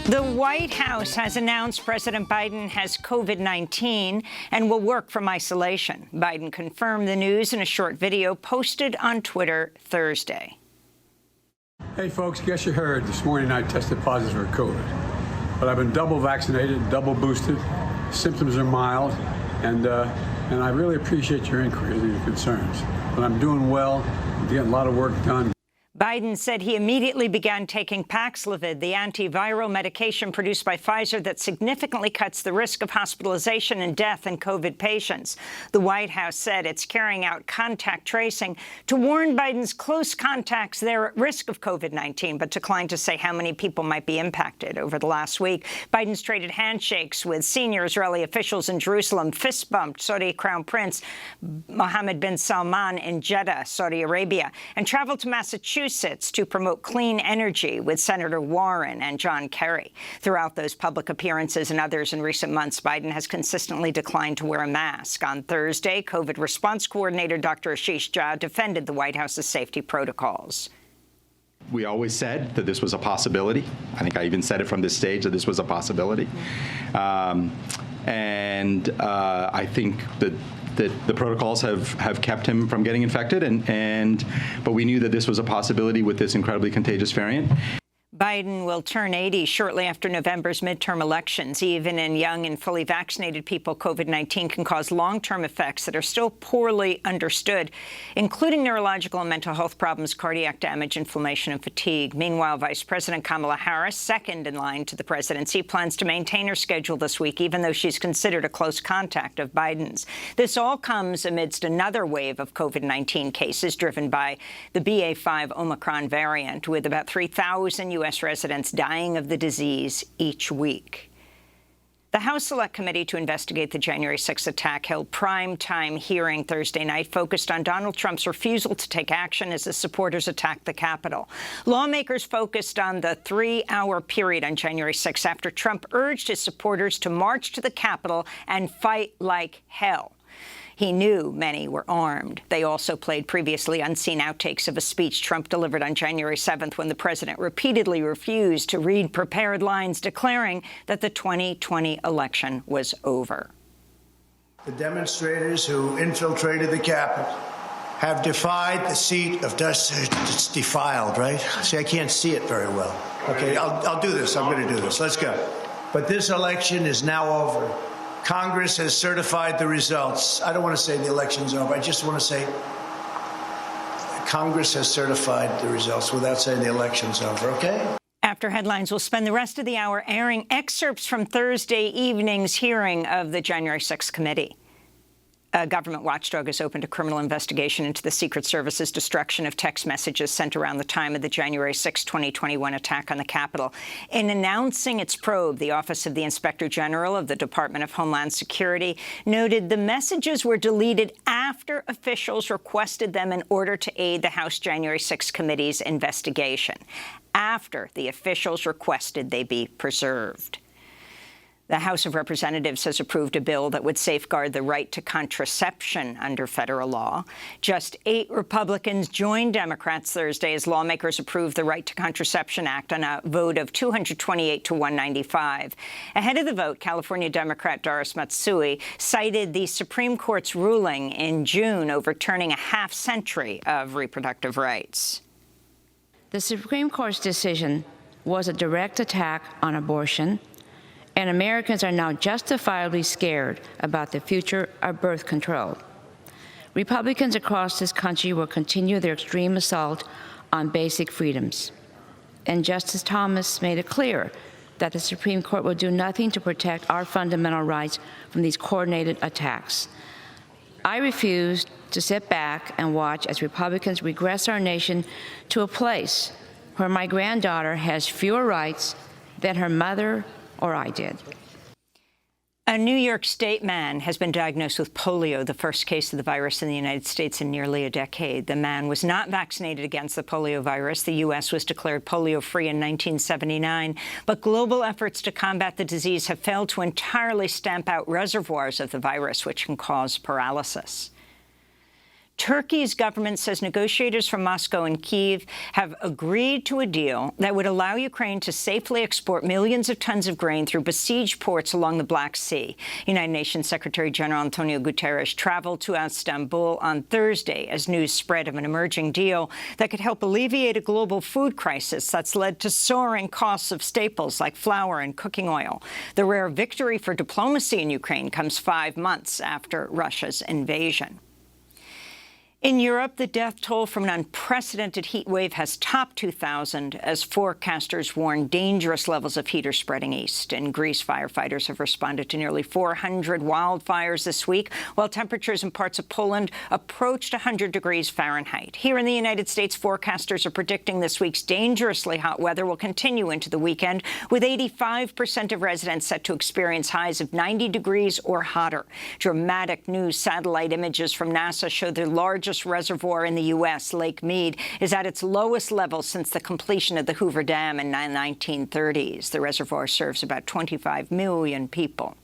The White House has announced President Biden has COVID-19 and will work from isolation. Biden confirmed the news in a short video posted on Twitter Thursday. Hey, folks, guess you heard this morning I tested positive for COVID. But I've been double vaccinated, double boosted. Symptoms are mild, and I really appreciate your inquiries and your concerns. But I'm doing well. I'm getting a lot of work done. Biden said he immediately began taking Paxlovid, the antiviral medication produced by Pfizer that significantly cuts the risk of hospitalization and death in COVID patients. The White House said it's carrying out contact tracing to warn Biden's close contacts they're at risk of COVID-19, but declined to say how many people might be impacted. Over the last week, Biden's traded handshakes with senior Israeli officials in Jerusalem, fist-bumped Saudi Crown Prince Mohammed bin Salman in Jeddah, Saudi Arabia, and traveled to Massachusetts to promote clean energy with Senator Warren and John Kerry. Throughout those public appearances and others in recent months, Biden has consistently declined to wear a mask. On Thursday, COVID response coordinator Dr. Ashish Jha defended the White House's safety protocols. We always said that this was a possibility. I think I even said it from this stage that this was a possibility. I think that the protocols have kept him from getting infected, but we knew that this was a possibility with this incredibly contagious variant. Biden will turn 80 shortly after November's midterm elections. Even in young and fully vaccinated people, COVID-19 can cause long-term effects that are still poorly understood, including neurological and mental health problems, cardiac damage, inflammation, and fatigue. Meanwhile, Vice President Kamala Harris, second in line to the presidency, plans to maintain her schedule this week, even though she's considered a close contact of Biden's. This all comes amidst another wave of COVID-19 cases driven by the BA.5 Omicron variant, with about 3,000 U.S. residents dying of the disease each week. The House Select Committee to investigate the January 6th attack held prime-time hearing Thursday night focused on Donald Trump's refusal to take action as his supporters attacked the Capitol. Lawmakers focused on the 3-hour period on January 6th after Trump urged his supporters to march to the Capitol and fight like hell. He knew many were armed. They also played previously unseen outtakes of a speech Trump delivered on January 7th when the president repeatedly refused to read prepared lines declaring that the 2020 election was over. The demonstrators who infiltrated the Capitol have defied the seat of justice. It's defiled, right? See, I can't see it very well. Okay, I'll do this. I'm going to do this. Let's go. But this election is now over. Congress has certified the results. I don't want to say the election's over. I just want to say Congress has certified the results without saying the election's over, okay? After headlines, we'll spend the rest of the hour airing excerpts from Thursday evening's hearing of the January 6th committee. A government watchdog has opened a criminal investigation into the Secret Service's destruction of text messages sent around the time of the January 6, 2021 attack on the Capitol. In announcing its probe, the Office of the Inspector General of the Department of Homeland Security noted the messages were deleted after officials requested them in order to aid the House January 6 committee's investigation, after the officials requested they be preserved. The House of Representatives has approved a bill that would safeguard the right to contraception under federal law. Just 8 Republicans joined Democrats Thursday as lawmakers approved the Right to Contraception Act on a vote of 228 to 195. Ahead of the vote, California Democrat Doris Matsui cited the Supreme Court's ruling in June overturning a half-century of reproductive rights. The Supreme Court's decision was a direct attack on abortion, and Americans are now justifiably scared about the future of birth control. Republicans across this country will continue their extreme assault on basic freedoms. And Justice Thomas made it clear that the Supreme Court will do nothing to protect our fundamental rights from these coordinated attacks. I refuse to sit back and watch as Republicans regress our nation to a place where my granddaughter has fewer rights than her mother or I did. A New York State man has been diagnosed with polio, the first case of the virus in the United States in nearly a decade. The man was not vaccinated against the polio virus. The U.S. was declared polio-free in 1979, but global efforts to combat the disease have failed to entirely stamp out reservoirs of the virus, which can cause paralysis. Turkey's government says negotiators from Moscow and Kyiv have agreed to a deal that would allow Ukraine to safely export millions of tons of grain through besieged ports along the Black Sea. United Nations Secretary General Antonio Guterres traveled to Istanbul on Thursday as news spread of an emerging deal that could help alleviate a global food crisis that's led to soaring costs of staples like flour and cooking oil. The rare victory for diplomacy in Ukraine comes 5 months after Russia's invasion. In Europe, the death toll from an unprecedented heat wave has topped 2,000 as forecasters warn dangerous levels of heat are spreading east. In Greece, firefighters have responded to nearly 400 wildfires this week, while temperatures in parts of Poland approached 100 degrees Fahrenheit. Here in the United States, forecasters are predicting this week's dangerously hot weather will continue into the weekend, with 85% of residents set to experience highs of 90 degrees or hotter. Dramatic new satellite images from NASA show the largest reservoir in the U.S., Lake Mead, is at its lowest level since the completion of the Hoover Dam in the 1930s. The reservoir serves about 25 million people.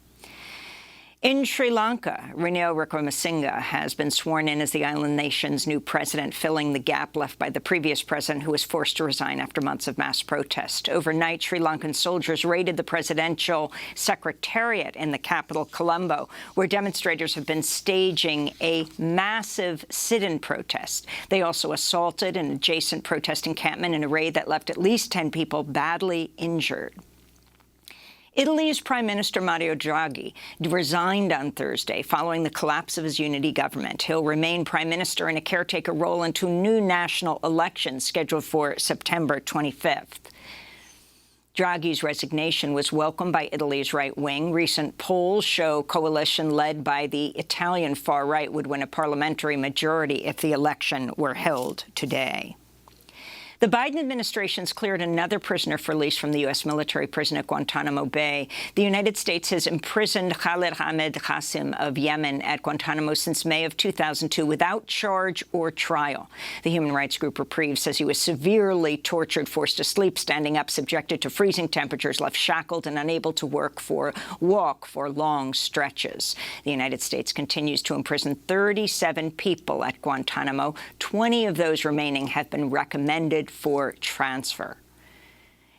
In Sri Lanka, Ranil Wickremesinghe has been sworn in as the island nation's new president, filling the gap left by the previous president, who was forced to resign after months of mass protest. Overnight, Sri Lankan soldiers raided the presidential secretariat in the capital, Colombo, where demonstrators have been staging a massive sit-in protest. They also assaulted an adjacent protest encampment in a raid that left at least 10 people badly injured. Italy's Prime Minister Mario Draghi resigned on Thursday following the collapse of his unity government. He'll remain prime minister in a caretaker role until new national elections scheduled for September 25th. Draghi's resignation was welcomed by Italy's right wing. Recent polls show coalition led by the Italian far right would win a parliamentary majority if the election were held today. The Biden administration's cleared another prisoner for release from the U.S. military prison at Guantanamo Bay. The United States has imprisoned Khalid Ahmed Qasem of Yemen at Guantanamo since May of 2002 without charge or trial. The human rights group Reprieve says he was severely tortured, forced to sleep standing up, subjected to freezing temperatures, left shackled and unable to walk for long stretches. The United States continues to imprison 37 people at Guantanamo. 20 of those remaining have been recommended for transfer.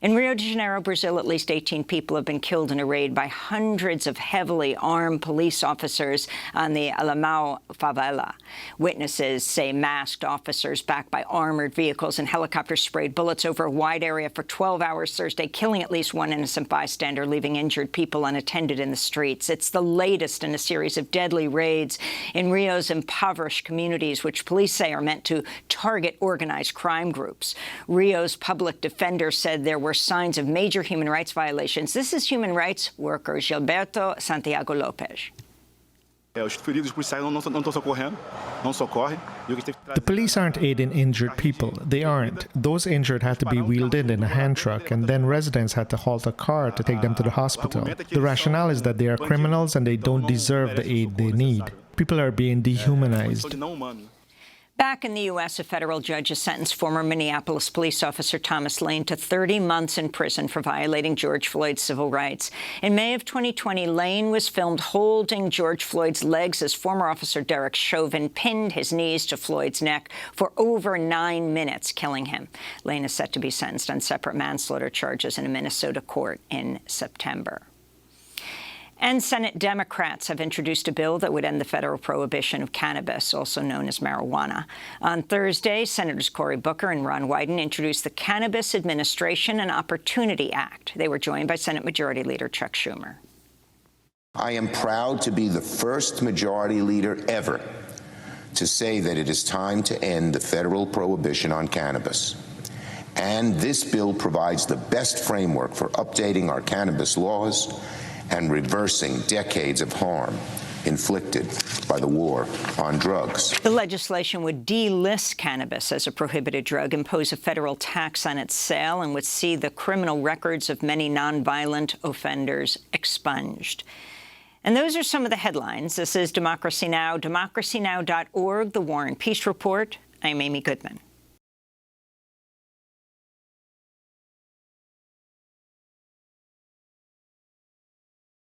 In Rio de Janeiro, Brazil, at least 18 people have been killed in a raid by hundreds of heavily armed police officers on the Alemão favela. Witnesses say masked officers backed by armored vehicles and helicopters sprayed bullets over a wide area for 12 hours Thursday, killing at least one innocent bystander, leaving injured people unattended in the streets. It's the latest in a series of deadly raids in Rio's impoverished communities, which police say are meant to target organized crime groups. Rio's public defender said there were signs of major human rights violations. This is human rights worker Gilberto Santiago Lopes. The police aren't aiding injured people. They aren't. Those injured had to be wheeled in a hand truck, and then residents had to halt a car to take them to the hospital. The rationale is that they are criminals and they don't deserve the aid they need. People are being dehumanized. Back in the U.S., a federal judge has sentenced former Minneapolis police officer Thomas Lane to 30 months in prison for violating George Floyd's civil rights. In May of 2020, Lane was filmed holding George Floyd's legs as former officer Derek Chauvin pinned his knees to Floyd's neck for over 9 minutes, killing him. Lane is set to be sentenced on separate manslaughter charges in a Minnesota court in September. And Senate Democrats have introduced a bill that would end the federal prohibition of cannabis, also known as marijuana. On Thursday, Senators Cory Booker and Ron Wyden introduced the Cannabis Administration and Opportunity Act. They were joined by Senate Majority Leader Chuck Schumer. I am proud to be the first majority leader ever to say that it is time to end the federal prohibition on cannabis. And this bill provides the best framework for updating our cannabis laws and reversing decades of harm inflicted by the war on drugs. The legislation would delist cannabis as a prohibited drug, impose a federal tax on its sale, and would see the criminal records of many nonviolent offenders expunged. And those are some of the headlines. This is Democracy Now!, democracynow.org, The War and Peace Report. I'm Amy Goodman.